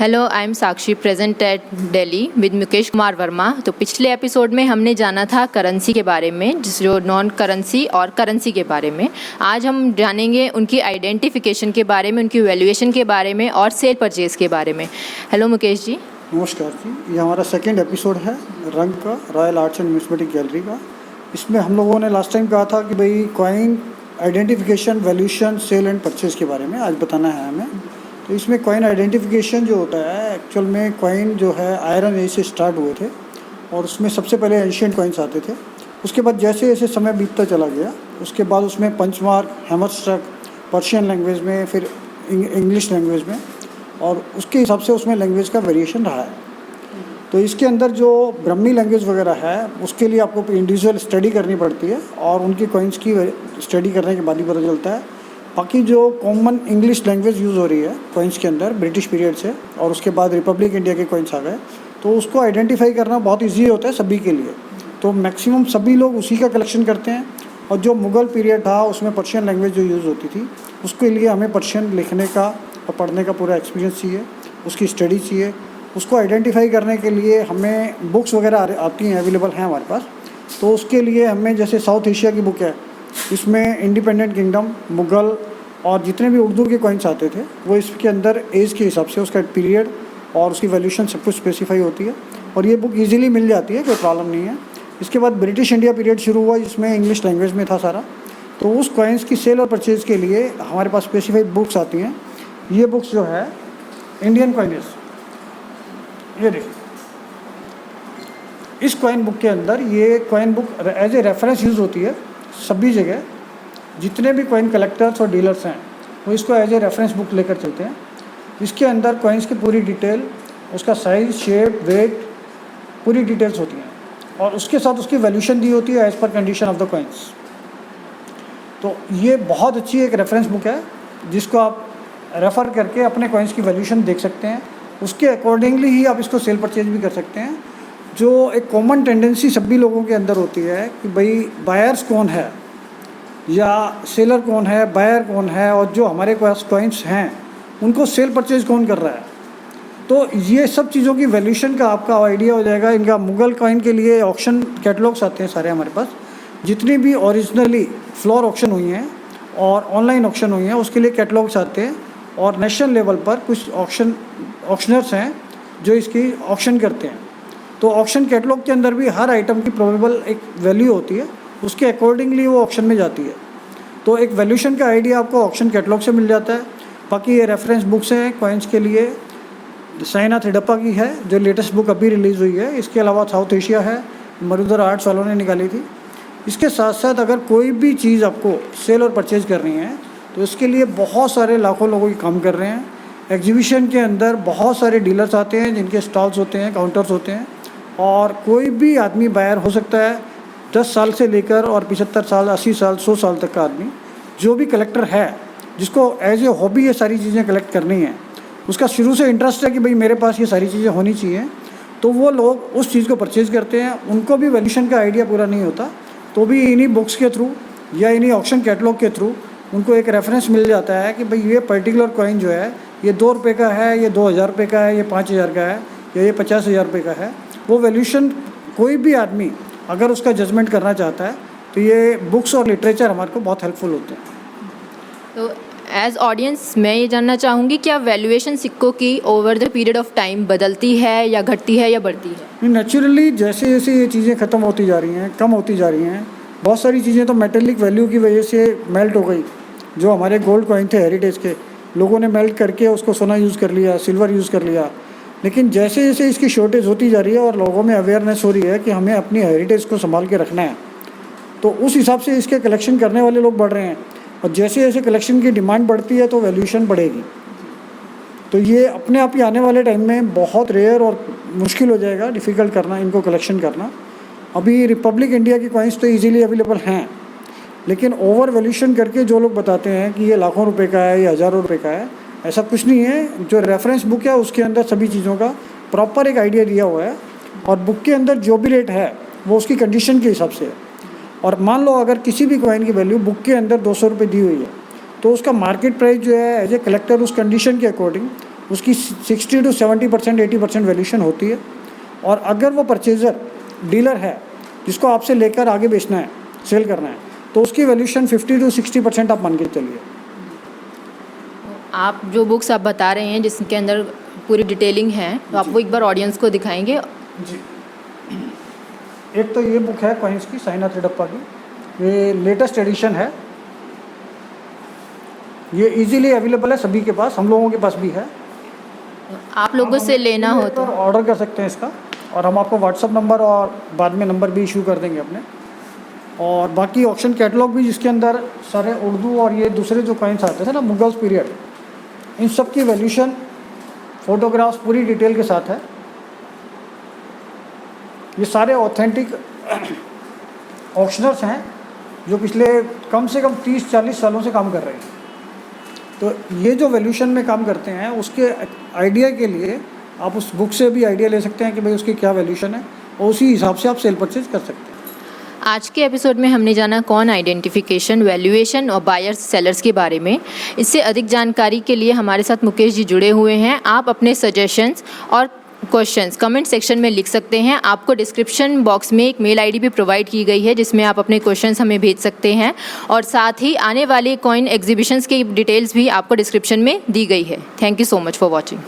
Hello, I am Sakshi, present at Delhi with Mukesh Kumar Verma. तो पिछले episode में हमने जाना था करेंसी के बारे में, जो नॉन करेंसी और करेंसी के बारे में। आज हम जानेंगे उनकी आइडेंटिफिकेशन के बारे में, उनकी वैल्यूएशन के बारे में और सेल परचेज के बारे में। हेलो मुकेश जी। नमस्कार जी, ये हमारा सेकंड एपिसोड है रंग का, royal arts and numismatic gallery का। इसमें हम लोगों ने लास्ट टाइम कहा था कि भाई coin identification, valuation, sale and purchase के बारे में आज बताना है हमें। तो इसमें कॉइन आइडेंटिफिकेशन जो होता है, एक्चुअल में कॉइन जो है आयरन एज से स्टार्ट हुए थे और उसमें सबसे पहले एंशियंट कॉइन्स आते थे। उसके बाद जैसे जैसे समय बीतता चला गया, उसके बाद उसमें पंचमार्क, हैमरस्ट्रक, पर्शियन लैंग्वेज में, फिर इंग्लिश लैंग्वेज में, और उसके हिसाब से उसमें लैंग्वेज का वेरिएशन रहा है। तो इसके अंदर जो ब्रह्मी लैंग्वेज वगैरह है, उसके लिए आपको इंडिविजुअल स्टडी करनी पड़ती है और उनकी कॉइन्स की स्टडी करने के बाद ही पता चलता है। बाकी जो कॉमन इंग्लिश लैंग्वेज यूज़ हो रही है कॉइन्स के अंदर ब्रिटिश पीरियड से, और उसके बाद रिपब्लिक इंडिया के कॉइन्स आ गए, तो उसको आइडेंटिफाई करना बहुत ईजी होता है सभी के लिए। तो मैक्सिमम सभी लोग उसी का कलेक्शन करते हैं। और जो मुग़ल पीरियड था उसमें पर्शियन लैंग्वेज जो यूज़ होती थी, उसके लिए हमें पर्शियन लिखने का और पढ़ने का पूरा एक्सपीरियंस चाहिए, उसकी स्टडी चाहिए। उसको आइडेंटिफाई करने के लिए हमें बुक्स वगैरह आती हैं, अवेलेबल हैं हमारे पास। तो उसके लिए हमें, जैसे साउथ एशिया की बुक है, इसमें इंडिपेंडेंट किंगडम, मुग़ल और जितने भी उर्दू के कॉइन्स आते थे, वो इसके अंदर एज के हिसाब से उसका पीरियड और उसकी वैल्यूएशन सब कुछ स्पेसिफाई होती है। और ये बुक इजीली मिल जाती है, कोई प्रॉब्लम नहीं है। इसके बाद ब्रिटिश इंडिया पीरियड शुरू हुआ, जिसमें इंग्लिश लैंग्वेज में था सारा। तो उस कॉइन्स की सेल और परचेज़ के लिए हमारे पास स्पेसिफाइड बुक्स आती हैं। ये बुक्स जो है इंडियन कॉइनेज, ये देखिए, इस कॉइन बुक के अंदर ये coin book as a reference use होती है सभी जगह। जितने भी कॉइन कलेक्टर्स और डीलर्स हैं, वो इसको एज ए रेफरेंस बुक लेकर चलते हैं। इसके अंदर कॉइन्स की पूरी डिटेल, उसका साइज़, शेप, वेट, पूरी डिटेल्स होती हैं और उसके साथ उसकी वैल्यूएशन दी होती है as per condition of the coins. तो ये बहुत अच्छी एक रेफरेंस बुक है, जिसको आप रेफ़र करके अपने कॉइन्स की वैल्यूएशन देख सकते हैं। उसके अकॉर्डिंगली ही आप इसको सेल परचेज भी कर सकते हैं। जो एक कॉमन टेंडेंसी सभी लोगों के अंदर होती है कि भाई बायर्स कौन है या सेलर कौन है, बायर कौन है, और जो हमारे पास कॉइन्स हैं उनको सेल परचेज कौन कर रहा है। तो ये सब चीज़ों की वैल्यूएशन का आपका आइडिया हो जाएगा। इनका मुग़ल कॉइन के लिए ऑक्शन कैटलॉग्स आते हैं सारे हमारे पास। जितनी भी ओरिजिनली फ्लोर ऑक्शन हुई हैं और ऑनलाइन ऑक्शन हुई हैं, उसके लिए कैटलॉग्स आते हैं। और नेशनल लेवल पर कुछ ऑक्शनर्स हैं जो इसकी ऑक्शन करते हैं। तो ऑक्शन कैटलॉग के अंदर भी हर आइटम की प्रोबेबल एक वैल्यू होती है, उसके अकॉर्डिंगली वो ऑक्शन में जाती है। तो एक वैल्यूएशन का आइडिया आपको ऑक्शन कैटलॉग से मिल जाता है। बाकी ये रेफरेंस बुक्स हैं कॉइन्स के लिए। साईनाथ हिडप्पा की है जो लेटेस्ट बुक अभी रिलीज़ हुई है। इसके अलावा साउथ एशिया है, मरुधर आर्ट्स वालों ने निकाली थी। इसके साथ साथ अगर कोई भी चीज़ आपको सेल और परचेज करनी है, तो इसके लिए बहुत सारे लाखों लोगों की काम कर रहे हैं। एग्जीबिशन के अंदर बहुत सारे डीलर्स आते हैं, जिनके स्टॉल्स होते हैं, काउंटर्स होते हैं, और कोई भी आदमी बायर हो सकता है। 10 साल से लेकर और 75 साल, 80 साल, 100 साल तक का आदमी, जो भी कलेक्टर है, जिसको एज ए हॉबी ये सारी चीज़ें कलेक्ट करनी है, उसका शुरू से इंटरेस्ट है कि भाई मेरे पास ये सारी चीज़ें होनी चाहिए, तो वो लोग उस चीज़ को परचेज़ करते हैं। उनको भी वैल्यूएशन का आइडिया पूरा नहीं होता, तो भी इन्हीं बुक्स के थ्रू या इन्हीं ऑक्शन कैटलॉग के थ्रू उनको एक रेफरेंस मिल जाता है कि भाई ये पर्टिकुलर कॉइन जो है, ये 2 रुपये का है, ये 2000 रुपये का है, ये 5000 का है, या ये 50,000 रुपये का है। वो वैल्यूएशन कोई भी आदमी अगर उसका जजमेंट करना चाहता है, तो ये बुक्स और लिटरेचर हमारे को बहुत हेल्पफुल होते हैं। तो एज ऑडियंस मैं ये जानना चाहूँगी, क्या वैल्यूएशन सिक्कों की over the period of time बदलती है या घटती है या बढ़ती है? नेचुरली जैसे जैसे ये चीज़ें ख़त्म होती जा रही हैं, कम होती जा रही हैं, बहुत सारी चीज़ें तो मेटेलिक वैल्यू की वजह से मेल्ट हो गई। जो हमारे गोल्ड कॉइन थे हेरिटेज के, लोगों ने मेल्ट करके उसको सोना यूज़ कर लिया, सिल्वर यूज़ कर लिया। लेकिन जैसे जैसे इसकी शॉर्टेज होती जा रही है और लोगों में अवेयरनेस हो रही है कि हमें अपनी हेरिटेज को संभाल के रखना है, तो उस हिसाब से इसके कलेक्शन करने वाले लोग बढ़ रहे हैं। और जैसे जैसे कलेक्शन की डिमांड बढ़ती है, तो वैल्यूएशन बढ़ेगी। तो ये अपने आप ही आने वाले टाइम में बहुत रेयर और मुश्किल हो जाएगा, डिफ़िकल्ट करना इनको कलेक्शन करना। अभी रिपब्लिक इंडिया की कॉइन्स तो ईजीली अवेलेबल हैं, लेकिन ओवर वैल्यूएशन करके जो लोग बताते हैं कि ये लाखों रुपए का है, ये हज़ारों रुपए का है, ऐसा कुछ नहीं है। जो रेफरेंस बुक है उसके अंदर सभी चीज़ों का प्रॉपर एक आइडिया दिया हुआ है, और बुक के अंदर जो भी रेट है वो उसकी कंडीशन के हिसाब से है। और मान लो अगर किसी भी कॉइन की वैल्यू बुक के अंदर 200 रुपये दी हुई है, तो उसका मार्केट प्राइस जो है एज ए कलेक्टर उस कंडीशन के अकॉर्डिंग उसकी 60 to 70% 80% वैल्यूशन होती है। और अगर वो परचेज़र डीलर है जिसको आपसे लेकर आगे बेचना है, सेल करना है, तो उसकी वैल्यूशन 50 to 60% आप मान के चलिए। आप जो बुक्स आप बता रहे हैं जिसके अंदर पूरी डिटेलिंग है, तो आप वो एक बार ऑडियंस को दिखाएंगे। जी, एक तो ये बुक है कॉइन्स की, साईनाथ रेड्डप्पा की, ये लेटेस्ट एडिशन है। ये इजीली अवेलेबल है सभी के पास, हम लोगों के पास भी है। आप लोगों से लेना हो तो ऑर्डर कर सकते हैं इसका, और हम आपको व्हाट्सअप नंबर और बाद में नंबर भी इशू कर देंगे अपने। और बाकी ऑक्शन कैटलॉग भी, जिसके अंदर सारे उर्दू और ये दूसरे जो कॉइन्स आते थे ना मुगल्स पीरियड, इन सब की वैल्यूशन, फोटोग्राफ्स पूरी डिटेल के साथ है। ये सारे ऑथेंटिक ऑक्शनर्स हैं जो पिछले कम से कम 30-40 सालों से काम कर रहे हैं। तो ये जो वैल्यूशन में काम करते हैं, उसके आइडिया के लिए आप उस बुक से भी आइडिया ले सकते हैं कि भाई उसकी क्या वैल्यूशन है, और उसी हिसाब से आप सेल परचेज कर सकते हैं। आज के एपिसोड में हमने जाना कॉइन आइडेंटिफिकेशन, वैल्यूएशन और बायर्स सेलर्स के बारे में। इससे अधिक जानकारी के लिए हमारे साथ मुकेश जी जुड़े हुए हैं। आप अपने सजेशंस और क्वेश्चंस कमेंट सेक्शन में लिख सकते हैं। आपको डिस्क्रिप्शन बॉक्स में एक मेल आईडी भी प्रोवाइड की गई है जिसमें आप अपने क्वेश्चंस हमें भेज सकते हैं, और साथ ही आने वाले कॉइन एग्जीबिशंस की डिटेल्स भी आपको डिस्क्रिप्शन में दी गई है। Thank you so much for watching.